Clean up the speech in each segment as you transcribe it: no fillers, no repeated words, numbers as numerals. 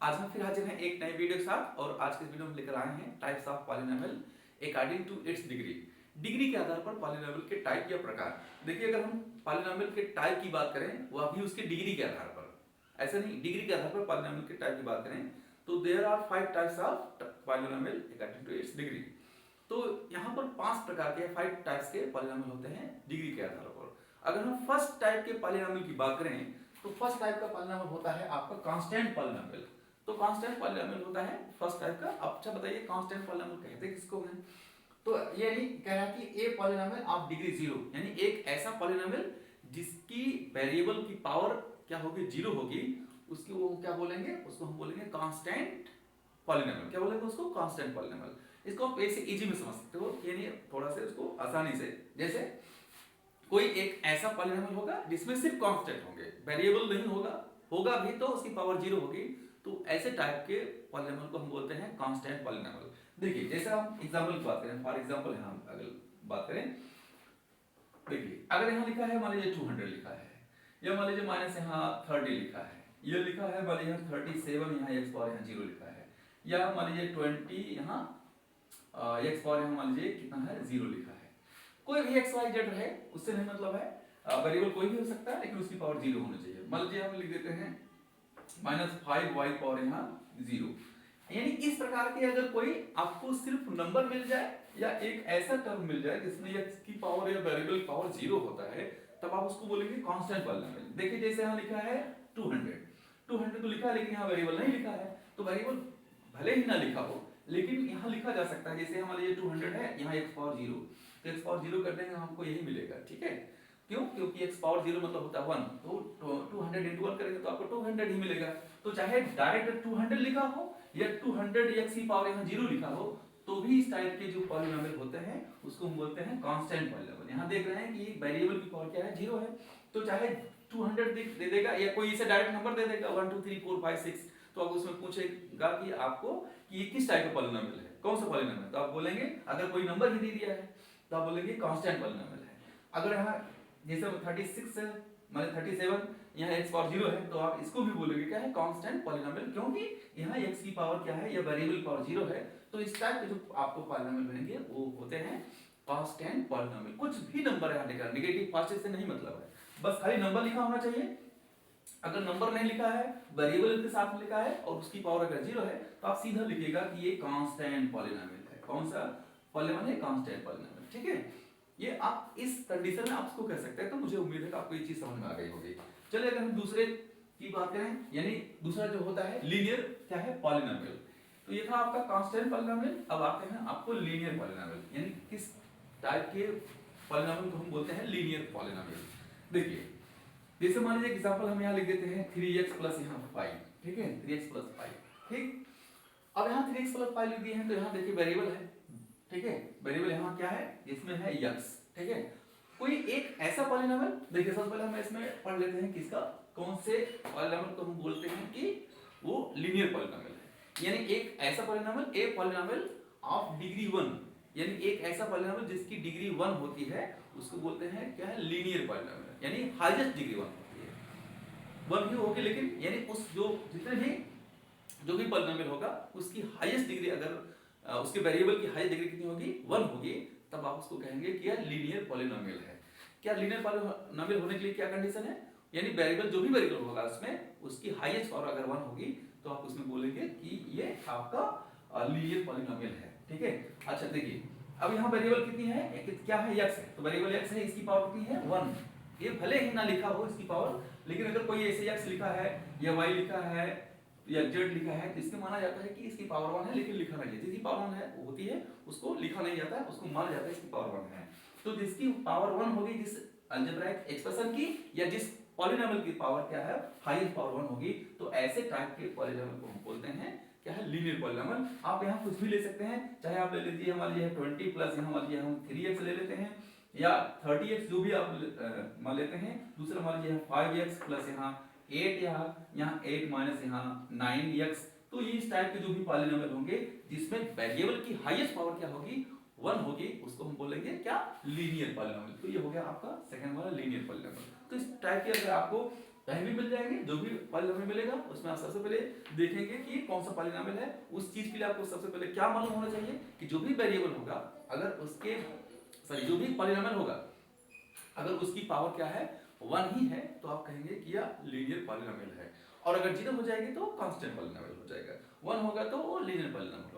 आज हम फिर हाजिर हैं एक नए वीडियो के साथ। और आज के वीडियो में लेकर आए हैं types of polynomial according to its degree. Degree के आधार पर पॉलिनोमियल के टाइप या प्रकार। देखिए, अगर हम पॉलिनोमियल के टाइप की बात करें वह भी उसके डिग्री के आधार पर, ऐसा नहीं डिग्री के आधार पर पॉलिनोमियल के टाइप की बात करें तो there are 5 types of polynomial according to its degree. तो यहाँ पर 5 प्रकार के 5 टाइप्स के पॉलिनोमियल होते हैं डिग्री के आधार पर। अगर हम फर्स्ट टाइप के पॉलिनोमियल की बात करें तो फर्स्ट टाइप का पॉलिनोमियल होता है आपका कांस्टेंट पॉलिनोमियल। तो कांस्टेंट पॉलिनोमियल होता है फर्स्ट टाइप का। अब अच्छा बताइए, कांस्टेंट पॉलिनोमियल कहते हैं किसको हैं? तो ये नहीं कह रहा कि ए पॉलिनोमियल ऑफ डिग्री 0, यानी एक ऐसा पॉलिनोमियल जिसकी वेरिएबल की पावर क्या होगी, 0 होगी, उसकी वो क्या बोलेंगे, उसको हम बोलेंगे कांस्टेंट पॉलिनोमियल। क्या बोलेंगे उसको? Constant polynomial. इसको आप ऐसे इजी में समझ सकते हो, यानी थोड़ा सा इसको आसानी से। जैसे कोई एक ऐसा पॉलिनोमियल होगा जिसमें सिर्फ कांस्टेंट होंगे, वेरिएबल नहीं होगा, होगा भी तो उसकी पावर 0 होगी, तो ऐसे टाइप के पॉलिनोमियल को हम बोलते हैं कांस्टेंट पॉलिनोमियल। देखिए, जैसे हम एग्जांपल की बात करें, फॉर एग्जांपल हम अगर बात करें, देखिए अगर यहाँ लिखा है मान लीजिए 200 लिखा है, या मान लीजिए माइनस यहाँ 30 लिखा है, ये लिखा है मान लीजिए 37 यहाँ x पावर यहाँ 0 लिखा है, या मान लीजिए 20 यहाँ x पावर यहाँ मान लीजिए कितना है 0 लिखा है। कोई भी एक्स वाई जेड रहे उससे नहीं मतलब है, वेरिएबल कोई भी हो सकता है लेकिन उसकी पावर 0 होनी चाहिए। मान लीजिए हम लिख देते हैं -5y पावर यहाँ 0। यानी इस प्रकार के अगर कोई आपको सिर्फ नंबर मिल जाए या एक ऐसा टर्म मिल जाए जिसमें x की पावर या वेरिएबल की पावर 0 होता है, तब आप उसको बोलेंगे कांस्टेंट पॉलिनोमियल। देखिए जैसे यहाँ लिखा है 200 तो लिखा है लेकिन यहाँ वेरिएबल नहीं लिखा है, तो वेरिएबल भले ही ना लिखा हो लेकिन यहाँ लिखा जा सकता है। जैसे हमारे ये 200 है, यहाँ x पावर 0, तो x पावर 0 कर देंगे हमको यही मिलेगा, ठीक है। क्यों? क्योंकि x पावर 0 मतलब होता है 1, तो 200 into 1 करेंगे तो आपको 200 ही मिलेगा। तो चाहे डायरेक्ट 200 लिखा हो या 200 x की पावर यहाँ 0 लिखा हो, तो भी इस टाइप के जो पॉलिनोमियल होते हैं उसको हम बोलते हैं कांस्टेंट पॉलिनोमियल। यहाँ देख रहे हैं कि वेरिएबल की पावर क्या है, 0 है, तो चाहे 200 दे देगा या कोई इसे डायरेक्ट नंबर दे देगा 1 2 3 4 5 6, तो आप उसमें पूछेगा कि आपको कि ये किस टाइप का पॉलिनोमियल है, कौन सा पॉलिनोमियल, तो आप बोलेंगे अगर कोई नंबर ही दे दिया है तो आप बोलेंगे कांस्टेंट पॉलिनोमियल है। अगर यहाँ जैसे 36 है मतलब 37 यहाँ x पावर 0 है, तो आप इसको भी बोलेंगे क्या है, कांस्टेंट पॉलिनोमियल, क्योंकि यहाँ x की पावर क्या है या वेरिएबल पावर 0 है। तो इस टाइप के जो आपको पॉलिनोमियल बनेंगे वो होते हैं कांस्टेंट पॉलिनोमियल। कुछ भी नंबर यहाँ लिखा, नेगेटिव पॉजिटिव से नहीं मतलब है, बस खाली नंबर लिखा होना चाहिए। अगर नंबर नहीं लिखा है, वेरिएबल के साथ लिखा है और उसकी पावर अगर 0 है, तो आप सीधा लिखिएगा कि ये कांस्टेंट पॉलिनोमियल है। कौन सा पॉलिनोमियल है? कांस्टेंट पॉलिनोमियल, ठीक है। ये आप इस कंडीशन में आप इसको कह सकते हैं। तो मुझे उम्मीद है कि आपको ये चीज समझ में आ गई होगी। चलिए अगर हम दूसरे की बात करें, यानी दूसरा जो होता है लीनियर क्या है, पॉलिनोमियल। तो ये था आपका कांस्टेंट पॉलिनोमियल। अब आते हैं आपको लीनियर पॉलिनोमियल, यानी किस टाइप के पॉलिनोमियल को हम बोलते हैं लीनियर पॉलिनोमियल। देखिए जैसे मान लीजिए एग्जांपल हम यहाँ लिख देते हैं 3x प्लस यहाँ 5, ठीक है, 3x प्लस 5, ठीक। अब यहाँ 3x प्लस 5 लिख दिए हैं, तो यहाँ देखिए वेरिएबल है, ठीक है, वेरिएबल यहाँ क्या है, इसमें है x, ठीक है। कोई एक ऐसा पॉलिनोमियल, देखिए सबसे पहले हम इसमें पढ़ लेते हैं किसका, कौन से पॉलिनोमियल को हम बोलते हैं कि वो लीनियर पॉलिनोमियल है। यानी एक ऐसा polynomial, a polynomial of degree 1, यानी एक ऐसा पॉलिनोमियल जिसकी डिग्री 1 होती है, उसको बोलते हैं क्या है, लीनियर पॉलिनोमियल, यानी हाईएस्ट डिग्री 1 होती है। 1 भी होगी लेकिन यानी उस जो जितने भी जो भी पॉलिनोमियल होगा उसकी हाईएस्ट डिग्री अगर उसके वेरिएबल की हाईएस्ट डिग्री कितनी होगी, 1 होगी, तब आप उसको कहेंगे कि यह लीनियर पॉलिनोमियल है। क्या लीनियर पॉलिनोमियल होने के लिए क्या कंडीशन है, यानी वेरिएबल जो भी वेरिएबल होगा उसमें उसकी हाईएस्ट पावर अगर 1 होगी, तो आप उसमें बोलेंगे कि ये आपका लीनियर पॉलिनोमियल है, ठीक है। अच्छा देखिए अब यहाँ वेरिएबल कितनी है, क्या है, x है, तो वेरिएबल x है, इसकी पावर कितनी है, 1। ये भले ही ना लिखा हो इसकी पावर, लेकिन अगर कोई ऐसे x लिखा है या y लिखा है या z लिखा है, तो इसके माना जाता है कि इसकी पावर 1 है, लेकिन लिखा नहीं है। जिसकी पावर 1 है होती है उसको लिखा नहीं जाता है, उसको माना जाता है इसकी पावर 1 है। तो जिसकी पावर 1 होगी, जिस अलजेब्राइक एक्सप्रेशन की या जिस पॉलिनोमियल की पावर क्या है, हाईएस्ट पावर 1 होगी, तो ऐसे टाइप के पॉलिनोमियल को हम बोलते हैं क्या है, लीनियर पॉलिनोमियल। आप यहाँ कुछ भी ले सकते हैं, चाहे आप ले लीजिए मान लीजिए 20 प्लस यहाँ मान लीजिए हम 3x ले लेते हैं, या 30x जो भी आप मान लेते हैं। दूसरा मान लीजिए 5x प्लस यहाँ 8 यहाँ 8 माइनस यहाँ 9x। तो ये इस टाइप के जो भी पॉलिनोमियल होंगे जिसमें वेरिएबल की हाईएस्ट पावर क्या होगी, 1 होगी, उसको हम बोलेंगे क्या, लीनियर पॉलिनोमियल। तो ये हो गया आपका सेकंड वाला लीनियर पॉलिनोमियल। तो इस टाइप के अगर आपको कहीं भी मिल जाएंगे, जो भी पॉलिनॉमियल मिलेगा उसमें आप सबसे पहले देखेंगे कि ये कौन सा पॉलिनॉमियल है। उस चीज के लिए आपको सबसे पहले क्या मालूम होना चाहिए कि जो भी वेरिएबल होगा, अगर उसके सॉरी जो भी पॉलिनॉमियल होगा अगर उसकी पावर क्या है 1 ही है तो आप कहेंगे कि यह लीनियर पॉलिनॉमियल है, और अगर 0 हो जाएगी तो कांस्टेंट पॉलिनॉमियल हो जाएगा, 1 होगा तो वो लीनियर पॉलिनॉमियल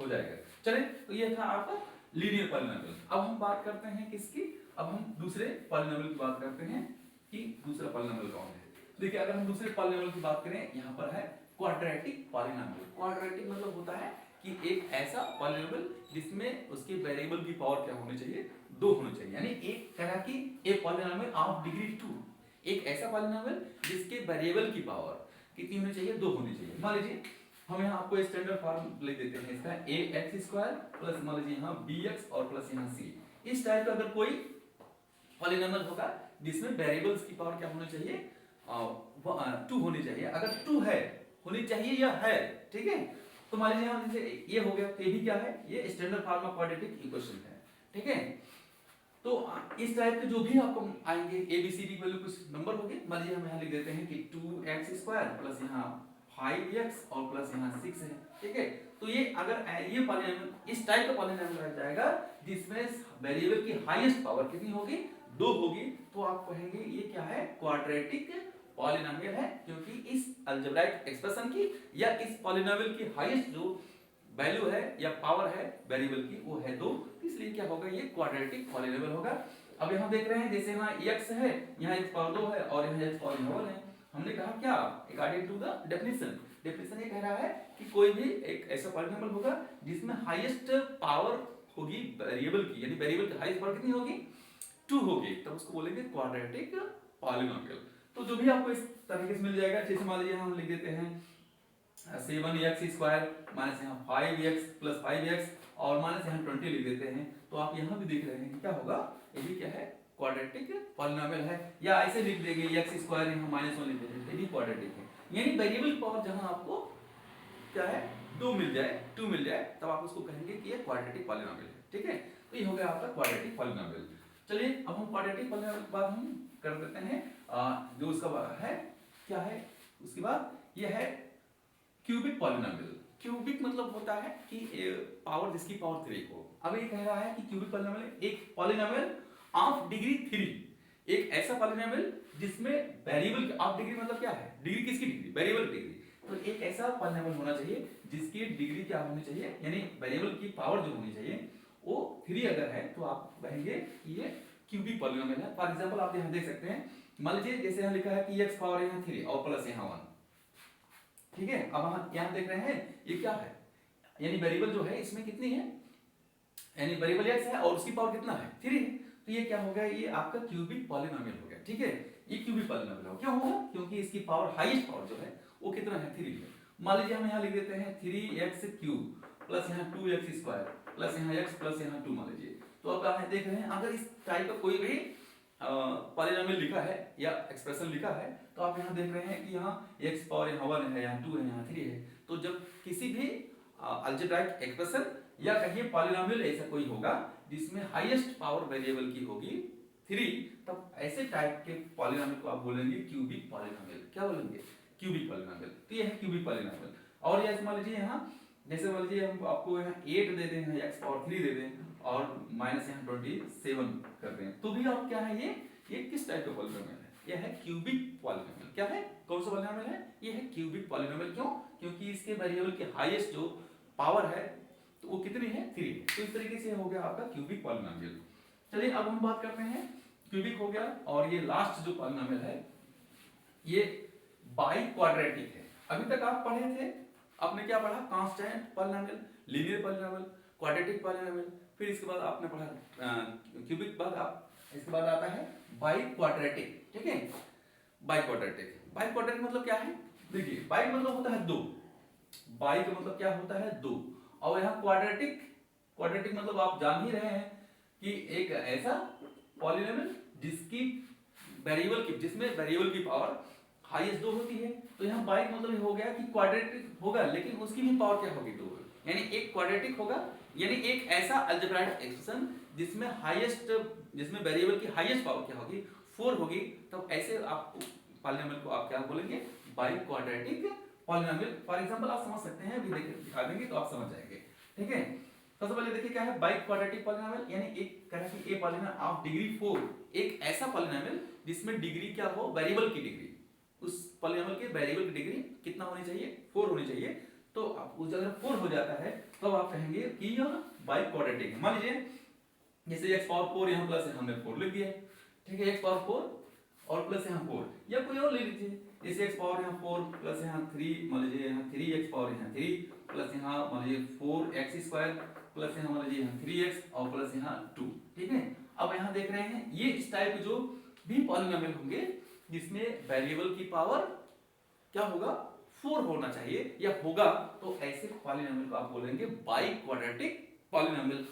हो जाएगा। चलिए, तो ये था आपका लीनियर पॉलिनॉमियल। अब हम बात करते हैं किसकी, अब हम दूसरे पॉलिनॉमियल की बात करते हैं कि दूसरा पॉलिनॉमियल कौन है। देखिए, अगर हम दूसरे पॉलिनॉमियल की बात करें, यहाँ पर है क्वाड्रेटिक पॉलिनॉमियल। क्वाड्रेटिक मतलब होता है कि एक ऐसा पॉलिनॉमियल जिसमें उसके वेरिएबल की पावर क्या होनी चाहिए, 2 होनी चाहिए, यानी एक तरह की एक पॉलिनॉमियल ऑफ डिग्री 2, एक ऐसा पॉलिनॉमियल जिसके वेरिएबल की पावर कितनी होनी चाहिए, 2 होनी चाहिए। मान लीजिए हम यहाँ आपको स्टैंडर्ड फॉर्म लिख देते हैं इसका, ax² प्लस मान लीजिए यहाँ bx और प्लस यहाँ c। इस टाइप का अगर कोई पॉलिनॉमियल होगा जिसमें वेरिएबल्स की पावर क्या होनी चाहिए, 2 होनी चाहिए। अगर 2 है, होनी चाहिए या है, ठीक है, तो मान लीजिए यहाँ जैसे ये हो गया, तो ये भी क्या है, ये standard form of quadratic equation है, ठीक है। तो इस टाइप के जो भी आपको आएंगे A B C D value कुछ नंबर होंगे, मान लीजिए हम यहाँ लिख देते हैं कि 2x² प्लस यहाँ 5x और प्लस यहाँ 6 है, ठीक है। तो ये अगर ये पॉलिनॉमियल इस टाइप का पॉलिनॉमियल आ जाएगा जिसमें वेरिएबल की हाईएस्ट पावर कितनी होगी, 2 होगी, तो आप कहेंगे ये क्या है, क्वाड्रेटिक पॉलिनॉमियल है, क्योंकि इस अलजेब्राइक एक्सप्रेशन की या इस पॉलिनॉमियल की हाईएस्ट जो वैल्यू है या पावर है वेरिएबल की वो है 2, इसलिए क्या होगा, ये क्वाड्रेटिक पॉलिनॉमियल होगा। अब यहाँ देख रहे हैं जैसे यहाँ x है, यहाँ x पावर 2 है और यहाँ x पावर 1 है। हमने कहा क्या, अकॉर्डिंग टू द डेफिनेशन ये कह रहा है कि कोई भी एक ऐसा पॉलिनॉमियल होगा जिसमें हाईएस्ट पावर होगी वेरिएबल की, यानी वेरिएबल की हाईएस्ट पावर कितनी होगी, 2 होगी, तब उसको बोलेंगे क्वाड्रेटिक पॉलिनॉमियल। तो जो भी आपको इस तरीके से मिल जाएगा, जैसे मान लीजिए हम लिख देते हैं 7x² माइनस यहाँ 5x प्लस 5x और माइनस यहाँ 20 लिख देते हैं, तो आप यहाँ भी देख रहे हैं कि क्या होगा, ये भी क्या है, क्वाड्रेटिक पॉलिनॉमियल है। या ऐसे लिख देंगे x² यहाँ -1 लिख देंगे, ये भी क्वाड्रेटिक है, यानी वेरिएबल पावर जहाँ आपको क्या है 2 मिल जाए, 2 मिल जाए, तब आप उसको कहेंगे कि ये क्वाड्रेटिक पॉलिनॉमियल है, ठीक है। तो ये हो गया आपका क्वाड्रेटिक पॉलिनॉमियल। चलिए, अब हम क्वाड्रेटिक पॉलिनॉमियल के बाद हम कर देते हैं जो उसका है क्या है, उसके बाद ये है क्यूबिक पॉलिनॉमियल। क्यूबिक मतलब होता है कि पावर जिसकी पावर 3 हो। अब ये कह रहा है कि क्यूबिक पॉलिनॉमियल एक पॉलिनॉमियल ऑफ डिग्री 3, एक ऐसा पॉलिनॉमियल जिसमें वेरिएबल ऑफ डिग्री मतलब क्या है, डिग्री किसकी डिग्री, वेरिएबल डिग्री। तो एक ऐसा पॉलिनॉमियल होना चाहिए जिसकी डिग्री क्या होनी चाहिए, यानी वेरिएबल की पावर जो होनी चाहिए वो 3 अगर है तो आप कहेंगे ये क्यूबिक पॉलिनॉमियल है। फॉर एग्जांपल आप यहाँ देख सकते हैं, मान लीजिए जैसे यहाँ लिखा है कि x पावर यहाँ 3 और प्लस यहाँ 1, ठीक है। अब हम यहाँ देख रहे हैं ये क्या है, यानी वेरिएबल जो है इसमें कितनी है, यानी वेरिएबल x है और उसकी पावर कितना है, 3 है। तो ये क्या हो गया, ये आपका क्यूबिक पॉलिनॉमियल हो गया, ठीक है। ये क्यूबिक पॉलिनॉमियल हो, क्यों होगा, क्योंकि इसकी पावर हाईएस्ट पावर जो है वो कितना है, 3 है। मान लीजिए हम यहाँ लिख देते हैं 3x³ प्लस यहाँ 2x² प्लस यहाँ x प्लस यहाँ 2 मान लीजिए। तो अब आप देख रहे हैं अगर इस टाइप का कोई भी पॉलिनॉमियल लिखा है या एक्सप्रेशन लिखा है, तो आप यहाँ देख रहे हैं कि यहाँ x पावर यहाँ 1 है, यहाँ 2 है, यहाँ 3 है। तो जब किसी भी अलजेब्राइक एक्सप्रेशन या कहीं पॉलिनॉमियल ऐसा कोई होगा जिसमें हाईएस्ट पावर वेरिएबल की होगी 3, तब ऐसे टाइप के पॉलिनॉमियल को आप बोलेंगे क्यूबिक पॉलिनॉमियल। क्या बोलेंगे, क्यूबिक पॉलिनॉमियल। तो ये है क्यूबिक पॉलिनॉमियल। और ये मान लीजिए यहाँ जैसे मान लीजिए हम आपको यहाँ 8 दे दें, x पावर 3 दे दें और माइनस यहाँ 27 कर दें, तो भी आप क्या है, ये किस टाइप का पॉलिनॉमियल है, ये है क्यूबिक पॉलिनॉमियल। क्या है, कौन सा पॉलिनॉमियल है, ये है क्यूबिक पॉलिनॉमियल। क्यों, क्योंकि इसके वेरिएबल की हाईएस्ट जो पावर है तो वो कितनी है, 3 है। तो इस तरीके से हो गया आपका क्यूबिक पॉलिनॉमियल। चलिए, अब हम बात करते हैं, क्यूबिक हो गया, और ये लास्ट जो पॉलिनॉमियल है ये बाई क्वाड्रेटिक है। अभी तक आप पढ़े थे, आपने क्या पढ़ा, constant polynomial, linear polynomial, quadratic polynomial, फिर इसके बाद आपने पढ़ा क्यूबिक, बाद आप इसके बाद आता है बाई क्वाड्रेटिक, ठीक है। बाई क्वाड्रेटिक, बाई क्वाड्रेटिक मतलब क्या है, देखिए बाई मतलब होता है 2, बाई का मतलब क्या होता है 2, और यहाँ क्वाड्रेटिक, क्वाड्रेटिक मतलब आप जान ही रहे हैं कि एक ऐसा पॉलिनॉमियल जिसकी वेरिएबल की, जिसमें वेरिएबल की पावर हाईएस्ट 2 होती है। तो यहाँ बाई मतलब हो गया कि क्वाड्रेटिक होगा लेकिन उसकी भी पावर क्या होगी, 2, यानी एक क्वाड्रेटिक होगा, यानी एक ऐसा अलजेब्राइक एक्सप्रेशन जिसमें हाईएस्ट, जिसमें वेरिएबल की हाईएस्ट पावर क्या होगी, 4 होगी। तब ऐसे आप पॉलिनोमियल को आप क्या बोलेंगे, by quadratic polynomial. For example आप समझ सकते हैं, अभी दिखा देंगे तो आप समझ जाएंगे, ठीक है। सबसे पहले देखिए क्या है बाई क्वाड्रेटिक पॉलिनोमियल, यानी एक कह कि ए पॉलिनोमियल ऑफ डिग्री 4, एक ऐसा पॉलिनोमियल जिसमें डिग्री क्या हो, वेरिएबल की डिग्री, उस पॉलिनोमियल के वेरिएबल की डिग्री कितना होनी चाहिए, 4 होनी चाहिए। तो आप अगर 4 हो जाता है तो आप कहेंगे कि यह बाई क्वाड्रेटिक है। मान लीजिए जैसे x पावर 4 यहाँ प्लस हमने 4 लिख दिया, ठीक है, x पावर 4 और प्लस यहाँ 4, या कोई और ले लीजिए, जैसे x पावर यहाँ 4 प्लस यहाँ 3, मान लीजिए यहाँ 3x पावर यहाँ 3 प्लस यहाँ मान लीजिए 4x स्क्वायर प्लस यहाँ मान लीजिए यहाँ 3x और प्लस यहाँ 2, ठीक है। अब यहाँ देख रहे हैं ये इस टाइप जो भी पॉलिनोमियल होंगे जिसमें वेरिएबल की पावर क्या होगा, 4 होना चाहिए या होगा, तो ऐसे पॉलिनोमियल को आप बोलेंगे बाई क्वाड्रेटिक पॉलिनोमियल।